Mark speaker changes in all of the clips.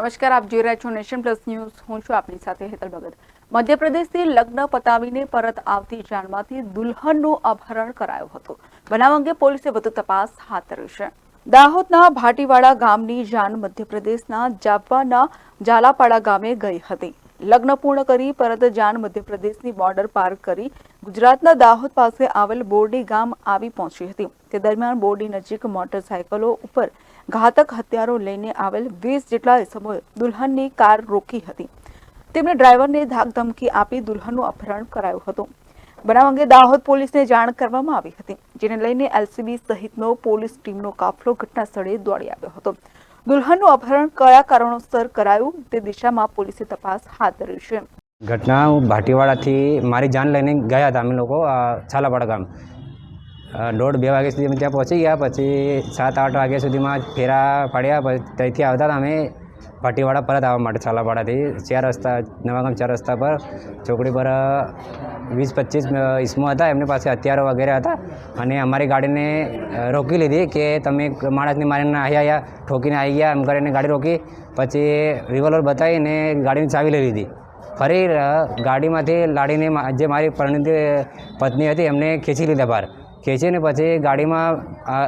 Speaker 1: નમસ્કાર, આપ જોઈ રહ્યા છો નેશન પ્લસ ન્યૂઝ. હું છું આપની સાથે હેતલ ભગત. મધ્યપ્રદેશથી લગ્ન પતાવીને પરત આવતી જાનમાંથી દુલ્હનનું અપહરણ કરાયું હતું. બનાવ અંગે પોલીસે વધુ તપાસ હાથ ધરી છે. દાહોદના ભાટીવાડા ગામની જાન મધ્યપ્રદેશના જાપવાના ઝાલાપાડા ગામે ગઈ હતી. લગ્ન પૂર્ણ કરી પરત જાન મધ્યપ્રદેશની બોર્ડર પાર કરી ગુજરાતના દાહોદ પાસે આવેલ બોરડી ગામ આવી પહોંચી હતી. તે દરમિયાન બોરડી નજીક મોટરસાયકલો ઉપર ઘાતક હથિયારો લઈને આવેલ 20 જેટલા ઇસમોએ દુલ્હનની કાર રોકી હતી. તેમણે ડ્રાઈવરને ધાકધમકી આપી દુલ્હનનું અપહરણ કરાયું હતું. બનાવ અંગે દાહોદ પોલીસને જાણ કરવામાં આવી હતી, જેને લઈને એલસીબી સહિતનો પોલીસ ટીમનો કાફલો ઘટના સ્થળે દોડી આવ્યો હતો. દુલ્હનનું અપહરણ કયા કારણોસર કરાયું તે દિશામાં પોલીસે તપાસ હાથ ધરી છે.
Speaker 2: ઘટના ભાટીવાડાથી મારી જાન લઈને ગયા હતા અમે લોકો છાલાપાડા ગામ. 1:30-2 વાગ્યા સુધી અમે ત્યાં પહોંચી ગયા. પછી 7-8 વાગ્યા સુધીમાં ફેરા પાડ્યા. પછી ત્યાંથી આવતા હતા અમે ભાટીવાડા પરત આવવા માટે છાલાપાડાથી 4 રસ્તા નવાગામ 4 રસ્તા પર ચોકડી પર 20-25 ઇસમો હતા. એમની પાસે હથિયારો વગેરે હતા અને અમારી ગાડીને રોકી લીધી કે તમે માણસને મારીને અહીંયા ઠોકીને આવી ગયા એમ કરીને ગાડી રોકી. પછી રિવોલ્વર બતાવીને ગાડીની ચાવી લઈ લીધી. ફરી ગાડીમાંથી લાડીને જે મારી પરિણીત પત્ની હતી એમને ખેંચી લીધા બહાર. ખેંચીને પછી ગાડીમાં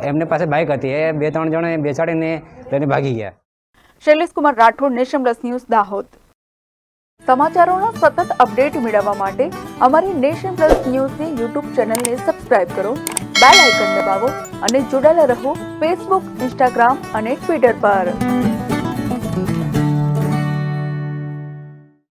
Speaker 2: એમને પાસે બાઇક હતી, એ 2-3 જણે બેસાડીને લઈને ભાગી ગયા.
Speaker 1: Shailesh Kumar Rathod, Nation Plus News, Dahod. સમાચારોના સતત અપડેટ મેળવવા માટે અમારી નેશન પ્લસ ન્યૂઝની યુટ્યુબ ચેનલને સબસ્ક્રાઇબ કરો, બેલ આઇકન દબાવો અને જોડાયેલા રહો ફેસબુક, ઇન્સ્ટાગ્રામ અને ટ્વિટર પર.